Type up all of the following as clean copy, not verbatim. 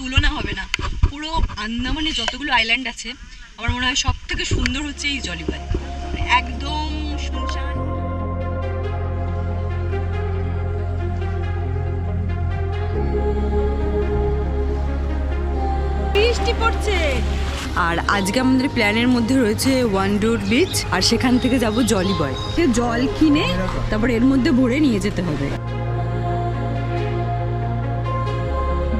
তুলনা হবে না। পুরো আন্দামানে যতগুলো আইল্যান্ড আছে আমার মনে হয় সব থেকে সুন্দর হচ্ছে এই জলিবাই, একদম শুনশান। বৃষ্টি পড়ছে। আর আজকে আমাদের প্ল্যানের মধ্যে রয়েছে ওয়ান্ডুর বিচ, আর সেখান থেকে যাব জলিবয়। জল কিনে তারপর এর মধ্যে ভরে নিয়ে যেতে হবে।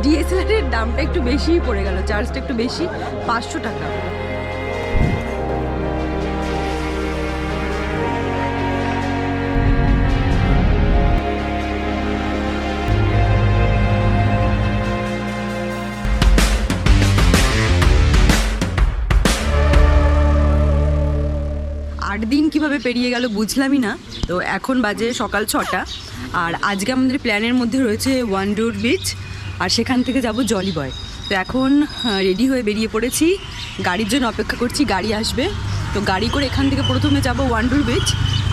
ডিএসএলআর এর দামটা একটু বেশিই পড়ে গেল, চার্জটা একটু বেশি, 500 টাকা। দিন কিভাবে পেরিয়ে গেল বুঝলামই না। তো এখন বাজে সকাল 6টা, আর আজকে আমাদের প্ল্যানের মধ্যে রয়েছে ওয়ান্ডুর বিচ, আর সেখান থেকে যাব জলিবয়। তো এখন রেডি হয়ে বেরিয়ে পড়েছি, গাড়ির জন্য অপেক্ষা করছি, গাড়ি আসবে। তো গাড়ি করে এখান থেকে প্রথমে যাব ওয়ান্ডুর বিচ,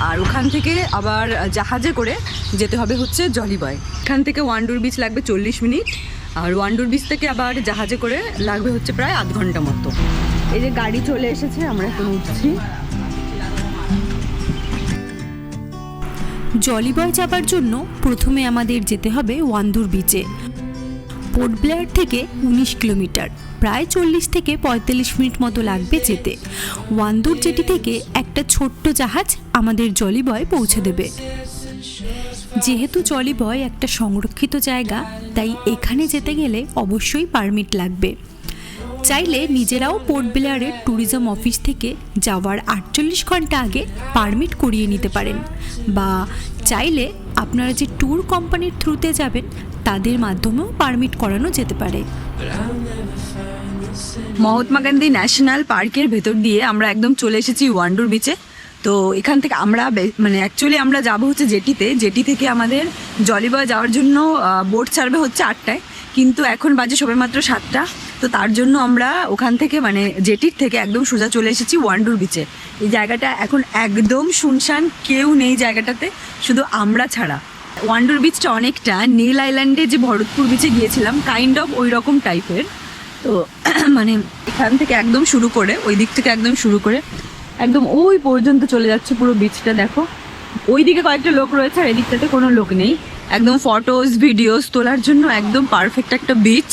আর ওখান থেকে আবার জাহাজে করে যেতে হবে হচ্ছে জলিবয়। এখান থেকে ওয়ান্ডুর বিচ লাগবে 40 মিনিট, আর ওয়ান্ডুর বিচ থেকে আবার জাহাজে করে লাগবে হচ্ছে প্রায় আধ ঘন্টা মতো। এই যে গাড়ি চলে এসেছে, আমরা এখন উঠছি। জলিবয় যাবার জন্য প্রথমে আমাদের যেতে হবে ওয়ান্ডুর বিচে। পোর্ট ব্লেয়ার থেকে 19 কিলোমিটার, প্রায় 40 থেকে 45 মিনিট মতো লাগবে যেতে। ওয়ান্ডুর জেটি থেকে একটা ছোট্ট জাহাজ আমাদের জলিবয় পৌঁছে দেবে। যেহেতু জলিবয় একটা সংরক্ষিত জায়গা, তাই এখানে যেতে গেলে অবশ্যই পারমিট লাগবে। চাইলে নিজেরাও পোর্ট ব্লেয়ারের ট্যুরিজম অফিস থেকে যাওয়ার 48 ঘন্টা আগে পারমিট করিয়ে নিতে পারেন, বা চাইলে আপনারা যে ট্যুর কোম্পানির থ্রুতে যাবেন তাদের মাধ্যমেও পারমিট করানো যেতে পারে। মহাত্মা গান্ধী ন্যাশনাল পার্কের ভেতর দিয়ে আমরা একদম চলে এসেছি ওয়ান্ডুর বিচে। তো এখান থেকে আমরা অ্যাকচুয়ালি আমরা যাবো হচ্ছে জেটি থেকে আমাদের জলিবয় যাওয়ার জন্য বোট ছাড়বে হচ্ছে 8টায়, কিন্তু এখন বাজে সবেমাত্র 7টা। তো তার জন্য আমরা ওখান থেকে জেটির থেকে একদম সোজা চলে এসেছি ওয়ান্ডুর বিচে। এই জায়গাটা এখন একদম শুনশান, কেউ নেই জায়গাটাতে, শুধু আমরা ছাড়া। ওয়ান্ডুর বিচটা অনেকটা নীল আইল্যান্ডে যে ভরতপুর বিচে গিয়েছিলাম কাইন্ড অফ ওই রকম টাইপের। তো এখান থেকে একদম শুরু করে, ওই দিক থেকে একদম শুরু করে একদম ওই পর্যন্ত চলে যাচ্ছে পুরো বিচটা। দেখো ওই দিকে কয়েকটা লোক রয়েছে, আর এদিকটাতে কোনো লোক নেই। একদম ফটোস ভিডিওস তোলার জন্য একদম পারফেক্ট একটা বিচ।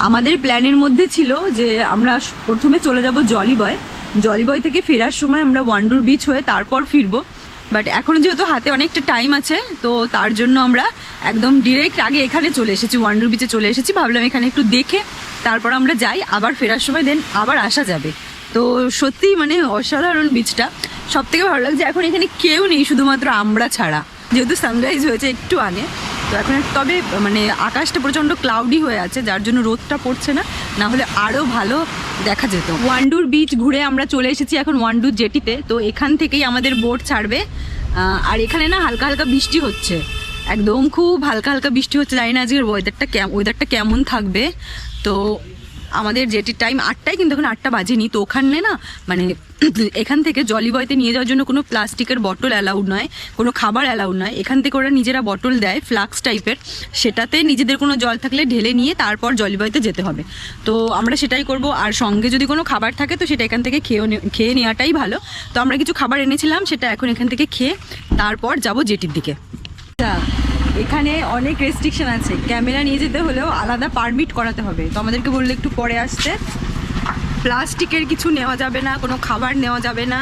আমাদের প্ল্যানের মধ্যে ছিল যে আমরা প্রথমে চলে যাব জলিবয় থেকে ফেরার সময় আমরা ওয়ান্ডুর বিচ হয়ে তারপর ফিরবো। বাট এখন যেহেতু হাতে অনেকটা টাইম আছে, তো তার জন্য আমরা একদম ডিরেক্ট আগে এখানে চলে এসেছি, ওয়ান্ডুর বিচে চলে এসেছি। ভাবলাম এখানে একটু দেখে তারপর আমরা যাই, আবার ফেরার সময় দেন আবার আসা যাবে। তো সত্যি অসাধারণ বিচটা। সব থেকে ভালো লাগছে এখন এখানে কেউ নেই, শুধুমাত্র আমরা ছাড়া। যেহেতু সানরাইজ হয়েছে একটু আগে, তো এখন তবে আকাশটা প্রচণ্ড ক্লাউডি হয়ে আছে, যার জন্য রোদটা পড়ছে না, না হলে আরও ভালো দেখা যেত। ওয়ান্ডুর বিচ ঘুরে আমরা চলে এসেছি এখন ওয়ান্ডুর জেটিতে। তো এখান থেকেই আমাদের বোট ছাড়বে, আর এখানে না হালকা হালকা বৃষ্টি হচ্ছে, একদম খুব হালকা হালকা বৃষ্টি হচ্ছে। জানি না আজকের ওয়েদারটা কেমন থাকবে। তো আমাদের জেটির টাইম 8টায়, কিন্তু এখন 8টা বাজেনি। তো ওখানে না এখান থেকে জলিবয়তে নিয়ে যাওয়ার জন্য কোনো প্লাস্টিকের বটল অ্যালাউড নয়, কোনো খাবার অ্যালাউড নয়। এখান থেকে ওরা নিজেরা বটল দেয় ফ্লাক্স টাইপের, সেটাতে নিজেদের কোনো জল থাকলে ঢেলে নিয়ে তারপর জলিবয়তে যেতে হবে। তো আমরা সেটাই করব। আর সঙ্গে যদি কোনো খাবার থাকে তো সেটা এখান থেকে খেয়ে নেওয়াটাই ভালো। তো আমরা কিছু খাবার এনেছিলাম, সেটা এখন এখান থেকে খেয়ে তারপর যাব জেটির দিকে। এখানে অনেক রেস্ট্রিকশন আছে, ক্যামেরা নিয়ে যেতে হলেও আলাদা পারমিট করাতে হবে। তো আমাদেরকে বললে একটু পরে আসতে। প্লাস্টিকের কিছু নেওয়া যাবে না, কোনো খাবার নেওয়া যাবে না,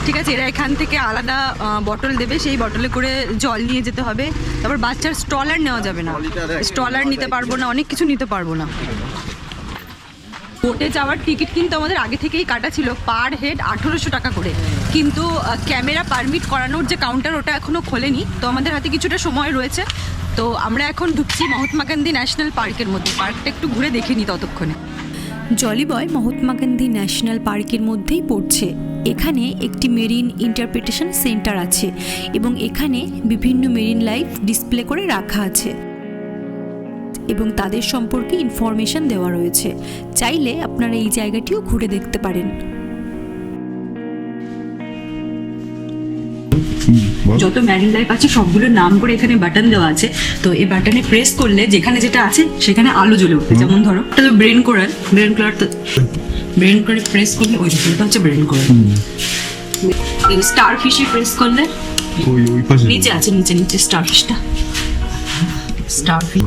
ঠিক আছে। এরা এখান থেকে আলাদা বটল দেবে, সেই বটলে করে জল নিয়ে যেতে হবে। তারপর বাচ্চার স্ট্রলার নেওয়া যাবে না, স্ট্রলার নিতে পারবো না, অনেক কিছু নিতে পারবো না। বোটে যাওয়ার টিকিট কিন্তু আমাদের আগে থেকেই কাটা ছিল, পার হেড 1800 টাকা করে। কিন্তু ক্যামেরা পারমিট করানোর যে কাউন্টার, ওটা এখনও খোলেনি। তো আমাদের হাতে কিছুটা সময় রয়েছে। তো আমরা এখন ঢুকছি মহাত্মা গান্ধী ন্যাশনাল পার্কের মধ্যে। পার্কটা একটু ঘুরে দেখে নিই ততক্ষণে। জলিবয় মহাত্মা গান্ধী ন্যাশনাল পার্কের মধ্যেই পড়ছে। এখানে একটি মেরিন ইন্টারপ্রিটেশন সেন্টার আছে, এবং এখানে বিভিন্ন মেরিন লাইফ ডিসপ্লে করে রাখা আছে এবং তাদের সম্পর্কে ইনফরমেশন দেওয়া রয়েছে। চাইলে আপনারা এই জায়গাটিও ঘুরে দেখতে পারেন। যত ম্যারিন লাইফ আছে সবগুলোর নাম করে এখানে বাটন দেওয়া আছে। তো এই বাটনে প্রেস করলে যেখানে যেটা আছে সেখানে আলো জ্বলে উঠবে। যেমন ধরো এটা তো ব্রেন কোরাল, তো ব্রেন করে প্রেস করলে ওই যেটা হচ্ছে ব্রেন কোরাল। স্টার ফিশে প্রেস করলে ওই পাশে নিচে আছে, নিচে স্টার ফিশটা, star fish,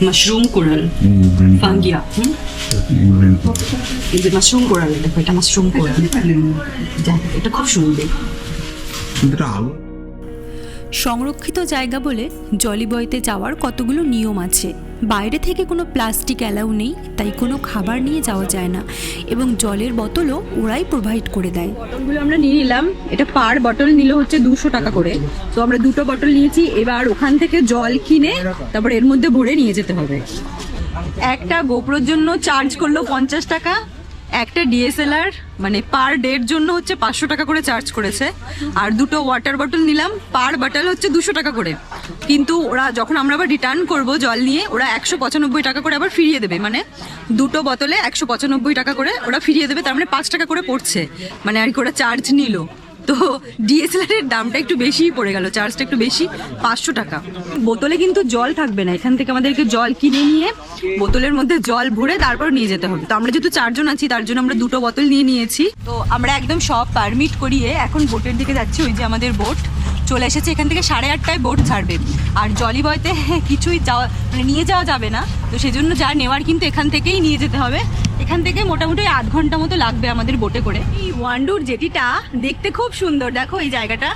mushroom coral, fungia, এই যে মাশরুম কোরাল, দেখো এটা মাশরুম কোরাল, এটা খুব সুন্দর। আলো সংরক্ষিত জায়গা বলে জলিবয়তে যাওয়ার কতগুলো নিয়ম আছে। বাইরে থেকে কোনো প্লাস্টিক অ্যালাউ নেই, তাই কোনো খাবার নিয়ে যাওয়া যায় না, এবং জলের বোতলও ওরাই প্রোভাইড করে দেয়। বটলগুলো আমরা নিয়ে নিলাম, এটা পার বটল নিলে হচ্ছে 200 টাকা করে। তো আমরা 2টো বটল নিয়েছি। এবার ওখান থেকে জল কিনে তারপর এর মধ্যে ভরে নিয়ে যেতে হবে। একটা গোপ্রোর জন্য চার্জ করলো 50 টাকা, একটা ডিএসএলআর মানে পার ডের জন্য হচ্ছে 500 টাকা করে চার্জ করেছে, আর 2টো ওয়াটার বটল নিলাম, পার বটল হচ্ছে 200 টাকা করে। কিন্তু ওরা যখন আমরা আবার রিটার্ন করব জল নিয়ে, ওরা 195 টাকা করে আবার ফিরিয়ে দেবে, মানে 2টো বোতলে 195 টাকা করে ওরা ফিরিয়ে দেবে। তার মানে 5 টাকা করে পড়ছে, মানে আর কি ওরা চার্জ নিল। তো ডিএসএলআর এর দামটা একটু বেশিই পড়ে গেল, চার্জটা একটু বেশি, 500 টাকা। বোতলে কিন্তু জল থাকবে না, এখান থেকে আমাদেরকে জল কিনে নিয়ে বোতলের মধ্যে জল ভরে তারপর নিয়ে যেতে হবে। তো আমরা যেহেতু 4 জন আছি তার জন্য আমরা 2টো বোতল নিয়ে নিয়েছি। তো আমরা একদম সব পারমিট করিয়ে এখন বোটের দিকে যাচ্ছি। ওই যে আমাদের বোট চলে এসেছে, এখান থেকে 8:30টায় বোট ছাড়বে। আর জলিবয়তে কিছুই যাওয়া মানে নিয়ে যাওয়া যাবে না, তো সেজন্য যা নেওয়ার কিন্তু এখান থেকেই নিয়ে যেতে হবে। এখান থেকে মোটামুটি 8 ঘন্টা মতো লাগবে আমাদের বোটে করে। এই ওয়ান্ডুর জেটিটা দেখতে খুব সুন্দর, দেখো এই জায়গাটা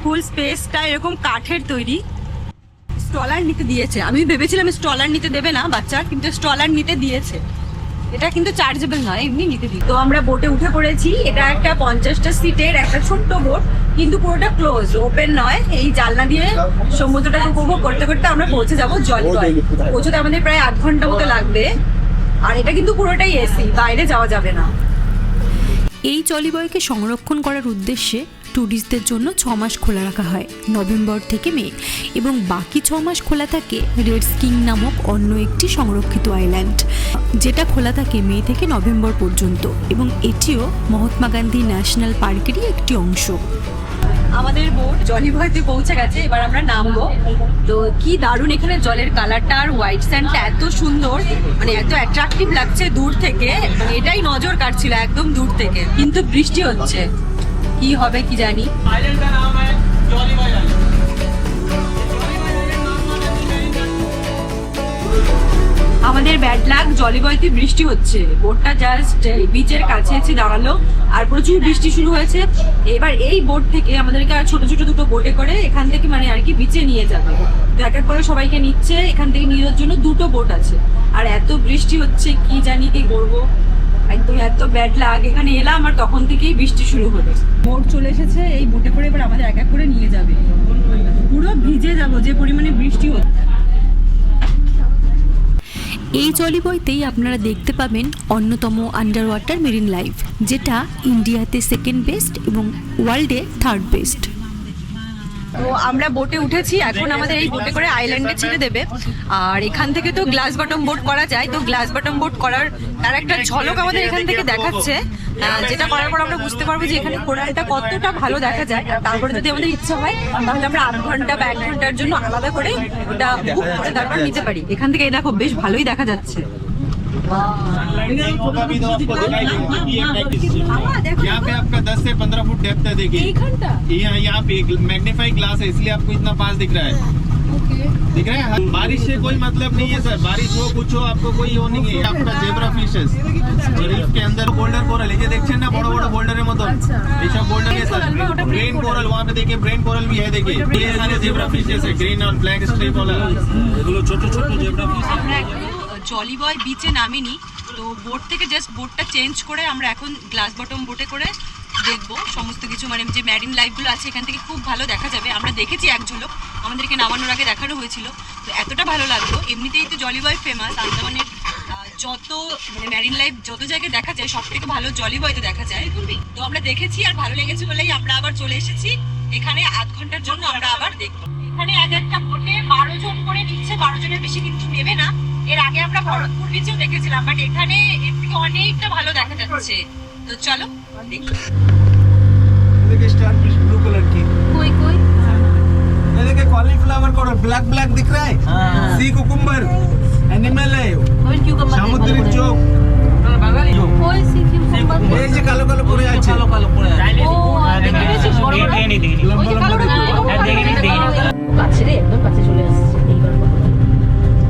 ফুল স্পেসটা এরকম কাঠের তৈরি। স্টলার নিতে দিয়েছে, আমি ভেবেছিলাম স্টলার নিতে দেবে না বাচ্চা, কিন্তু স্টলার নিতে দিয়েছে। এটা কিন্তু চার্জেবল নয়, এমনি নিতে দিই। তো আমরা বোটে উঠে পড়েছি। এটা একটা 50টা সিটের একটা ছোট্ট বোট, কিন্তু পুরোটা ক্লোজ, ওপেন নয়। এই জানলা দিয়ে সমুদ্রটাকে উপভোগ করতে করতে আমরা পৌঁছে যাবো জলিবয়। পৌঁছতে আমাদের প্রায় 8 ঘন্টা মতো লাগবে। আর এটা কিন্তু পুরোটাই এসি, বাইরে যাওয়া যাবে না। এই জলিবয়কে সংরক্ষণ করার উদ্দেশ্যে ট্যুরিস্টদের জন্য 6 মাস খোলা রাখা হয়, নভেম্বর থেকে মে, এবং বাকি 6 মাস খোলা থাকে রেড স্কিং নামক অন্য একটি সংরক্ষিত আইল্যান্ড, যেটা খোলা থাকে মে থেকে নভেম্বর পর্যন্ত, এবং এটিও মহাত্মা গান্ধী ন্যাশনাল পার্কেরই একটি অংশ। আমাদের বোট জলিবয়তে পৌঁছে গেছে, এবার আমরা নামবো। তো কি দারুণ এখানে জলের কালারটা আর হোয়াইট স্যান্ডটা এত সুন্দর, মানে এত অ্যাট্রাকটিভ লাগছে দূর থেকে, মানে এটাই নজর কাটছিল একদম দূর থেকে। কিন্তু বৃষ্টি হচ্ছে, কি হবে কি জানি। আমাদের ব্যাড লাক, জলিবয়তে বৃষ্টি হচ্ছে। বোটটা জাস্ট বিচের কাছে এসে দাঁড়ালো আর প্রচুর বৃষ্টি শুরু হয়েছে। এবার এই বোট থেকে আমাদেরকে আর ছোট ছোট 2টো বোটে করে এখান থেকে মানে আর কি বিচে নিয়ে যাবে। তো এক এক করে সবাইকে নিচ্ছে, এখান থেকে নিয়ে যাওয়ার জন্য 2টো বোট আছে। আর এত বৃষ্টি হচ্ছে, কি জানি কি করবো, একদম এত ব্যাড লাগ। এখানে এলাম আর তখন থেকেই বৃষ্টি শুরু হলো। বোট চলে এসেছে, এই বোটে করে এবার আমাদের এক এক করে নিয়ে যাবে। পুরো ভিজে যাবো যে পরিমাণে বৃষ্টি হচ্ছে। এই জলিবয়তেই আপনারা দেখতে পাবেন অন্যতম আন্ডার ওয়াটার মেরিন লাইফ, যেটা ইন্ডিয়াতে 2nd বেস্ট এবং ওয়ার্ল্ডে 3rd বেস্ট। তো আমরা বোটে উঠেছি, এখন আমাদের এই বোটে করে আইল্যান্ডে ছেড়ে দেবে। আর এখান থেকে তো গ্লাস বটম বোট করা যায়, তো গ্লাস বটম বোট করার তার একটা ঝলক আমাদের এখান থেকে দেখাচ্ছে, যেটা করার পর আমরা বুঝতে পারবো যে এখানে কোরালটা কতটা ভালো দেখা যায়। আর তারপরে যদি আমাদের ইচ্ছা হয় তাহলে আমরা 8 ঘন্টা বা 1 ঘন্টার জন্য আলাদা করে ওটা বুক করে তারপর নিতে পারি। এখান থেকে দেখো বেশ ভালোই দেখা যাচ্ছে। यहाँ पे आपका 10 से 15 फुट डेप्थ है, देखिए यहाँ पे मैग्नीफाई ग्लास है, इसलिए आपको इतना पास दिख रहा है। दिख रहा है, बारिश से कोई मतलब नहीं है सर, बारिश हो कुछ हो आपको कोई हो नहीं है। आपका जेब्रा फिशेस रीफ के अंदर बोल्डर कोरल है, ये देखছেন না বড় বড় বোল্ডারের মতো, এইসব বোল্ডার है सर। ब्रेन कोरल वहाँ पे देखिए, ब्रेन कोरल भी है, देखिए ये सारे जेब्रा फिशेस है, ग्रीन और ब्लैक स्ट्रिप वाला, এগুলো ছোট ছোট জেব্রা ফিশ। আমরা এখন জলিবয় বিচে নামিনি, তো বোট থেকে জাস্ট বোটটা চেঞ্জ করে আমরা এখন গ্লাস বটম বোটে করে দেখবো সমস্ত কিছু, মানে যে ম্যারিন লাইফগুলো আছে এখান থেকে খুব ভালো দেখা যাবে। আমরা দেখেছি এক ঝলক, আমাদেরকে নামানোর আগে দেখানো হয়েছিল, তো এতটা ভালো লাগলো। এমনিতেই তো জলিবয় ফেমাস, আন্দামানের যত মানে ম্যারিন লাইফ যত জায়গায় দেখা যায় সব থেকে ভালো জলিবয়তে দেখা যায়। তো আমরা দেখেছি আর ভালো লেগেছে বলেই আমরা আবার চলে এসেছি এখানে। 8 ঘন্টার জন্য আমরা আবার দেখবো। এখানে এক একটা বোটে 12 জন করে নিচ্ছে, 12 জনের বেশি কিন্তু নেবে না। এর আগে আমরা ভরতপুর বিচেও দেখেছিলাম, বাট এখানে এর থেকে অনেকটা ভালো দেখা যাচ্ছে। তো চলো देखिए स्टार फिश ब्लू कलर की, कोई कोई ये देखिए कॉलीफ्लावर का ब्लैक ब्लैक दिख रहा है, सी कुकुम्बर एनिमल है, और क्यूकम्बर সামুদ্রিক চোখ, कोई सीखी कुकुम्बर এই যে কালো কালো পড়ে আছে, ও দেখেছিস বড় বড় ওই যে কালো কাছে রে একদম কাছে চলে আসছে এইবার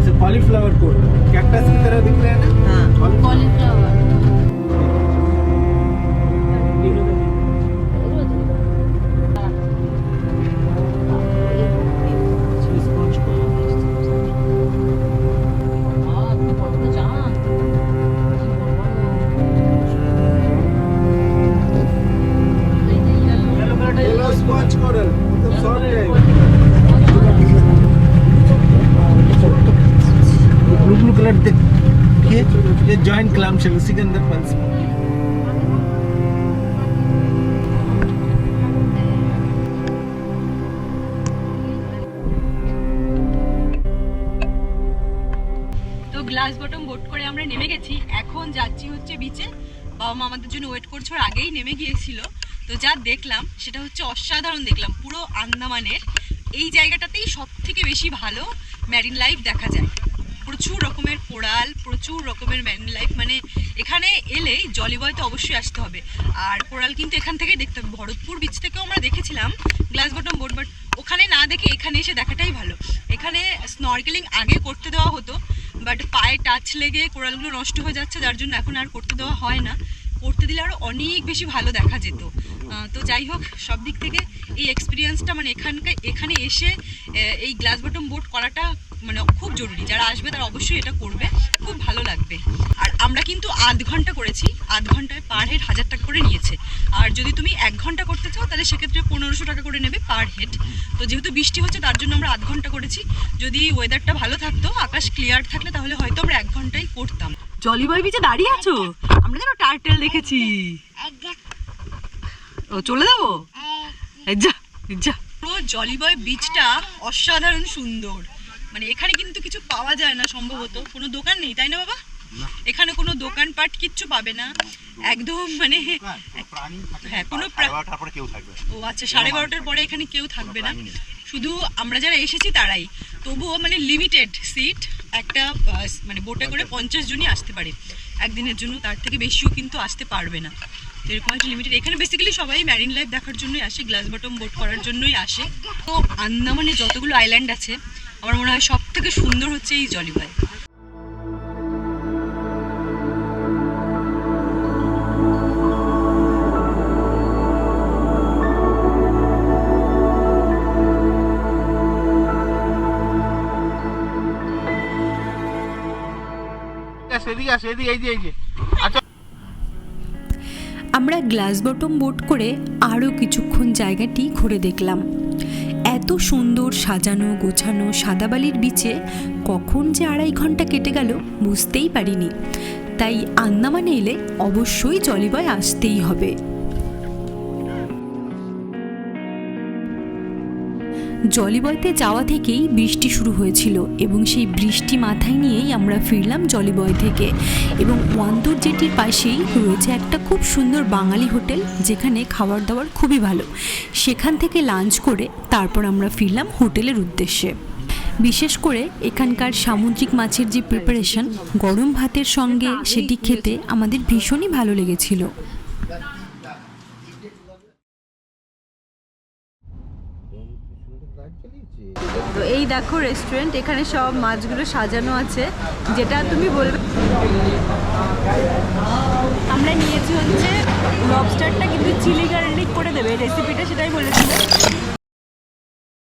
से कॉलीफ्लावर को कैक्टस की तरह दिख रहे हैं ना, কলিফ্লাওয়ার येलो स्पॉन्ज कोरल, एकदम सॉफ्ट है, ब्लू ब्लू कलर देखिए, ये जॉइंट क्लैम शेल, उसी के अंदर पल्स তো গ্লাস বটম বোট করে আমরা নেমে গেছি, এখন যাচ্ছি হচ্ছে বিচে। বাবা মা আমাদের জন্য ওয়েট করছে, ওর আগেই নেমে গিয়েছিল। তো যা দেখলাম সেটা হচ্ছে অসাধারণ দেখলাম। পুরো আন্দামানের এই জায়গাটাতেই সব থেকে বেশি ভালো ম্যারিন লাইফ দেখা যায়। প্রচুর রকমের কোরাল, প্রচুর রকমের ম্যারিন লাইফ, মানে এখানে এলেই জলিবয়তে অবশ্যই আসতে হবে। আর কোরাল কিন্তু এখান থেকেই দেখতে হবে। ভরতপুর বিচ থেকেও আমরা দেখেছিলাম গ্লাস বটম বোট, বাট ওখানে না দেখে এখানে এসে দেখাটাই ভালো। এখানে স্নরকেলিং আগে করতে দেওয়া হতো, বাট পায়ে টাচ লেগে কোরালগুলো নষ্ট হয়ে যাচ্ছে, যার জন্য এখন আর করতে দেওয়া হয় না। করতে দিলে আরও অনেক বেশি ভালো দেখা যেত। তো যাই হোক, সব দিক থেকে এই এক্সপিরিয়েন্সটা মানে এখানে এসে এই গ্লাস বটম বোট করাটা মানে খুব জরুরি। যারা আসবে তারা অবশ্যই এটা করবে, খুব ভালো লাগবে। আর আমরা কিন্তু 8 ঘন্টা করেছি, 8 ঘন্টায় পার হেড 1000 টাকা করে নিয়েছে। আর যদি তুমি 1 ঘন্টা করতে চাও তাহলে সেক্ষেত্রে 1500 টাকা করে নেবে পার হেড। তো যেহেতু বৃষ্টি হচ্ছে তার জন্য আমরা 8 ঘন্টা করেছি। যদি ওয়েদারটা ভালো থাকতো, আকাশ ক্লিয়ার থাকলে, তাহলে হয়তো আমরা 1 ঘন্টাই করতাম। জলিবয় বিচে দাঁড়িয়ে আছো? আমরা যেন টার্টেল দেখেছি। ও চলে যাবো? যা যা। পুরো জলিবয় বিচটা অসাধারণ সুন্দর। মানে এখানে কিন্তু কিছু পাওয়া যায় না, সম্ভবত কোনো দোকান নেই, তাই না বাবা? এখানে কোনো দোকানপাট কিচ্ছু পাবে না একদম, মানে হ্যাঁ কোনো ও আচ্ছা 12:30টার পরে এখানে কেউ থাকবে না, শুধু আমরা যারা এসেছি তারাই। তবুও মানে লিমিটেড সিট, একটা মানে বোটে করে 50 জনই আসতে পারে একদিনের জন্য, তার থেকে বেশিও কিন্তু আসতে পারবে না। তো এরকম একটা লিমিটেড। এখানে বেসিক্যালি সবাই ম্যারিন লাইফ দেখার জন্যই আসে, গ্লাস বটম বোট করার জন্যই আসে। তো আন্দামানে যতগুলো আইল্যান্ড আছে আমার মনে হয় সব থেকে সুন্দর হচ্ছে এই জলিবয়। আমরা গ্লাস বটম বোট করে আরও কিছুক্ষণ জায়গাটি ঘুরে দেখলাম। এত সুন্দর সাজানো গোছানো সাদাবালির বিচে কখন যে 2.5 ঘন্টা কেটে গেল বুঝতেই পারিনি। তাই আন্দামানে এলে অবশ্যই জলিবয় আসতেই হবে। জলিবয়তে যাওয়া থেকেই বৃষ্টি শুরু হয়েছিল এবং সেই বৃষ্টি মাথায় নিয়েই আমরা ফিরলাম জলিবয় থেকে। এবং ওয়ান্দুর জেটির পাশেই রয়েছে একটা খুব সুন্দর বাঙালি হোটেল, যেখানে খাবার দাবার খুবই ভালো। সেখান থেকে লাঞ্চ করে তারপর আমরা ফিরলাম হোটেলের উদ্দেশ্যে। বিশেষ করে এখানকার সামুদ্রিক মাছের যে প্রিপারেশন, গরম ভাতের সঙ্গে সেটি খেতে আমাদের ভীষণই ভালো লেগেছিল। তো এই দেখো রেস্টুরেন্ট, এখানে সব মাছগুলো সাজানো আছে, যেটা তুমি বলবে। আমরা নিয়েছি হচ্ছে লবস্টারটা, কিন্তু চিলি গার্লিক করে দেবে রেসিপিটা, সেটাই বলেছিল।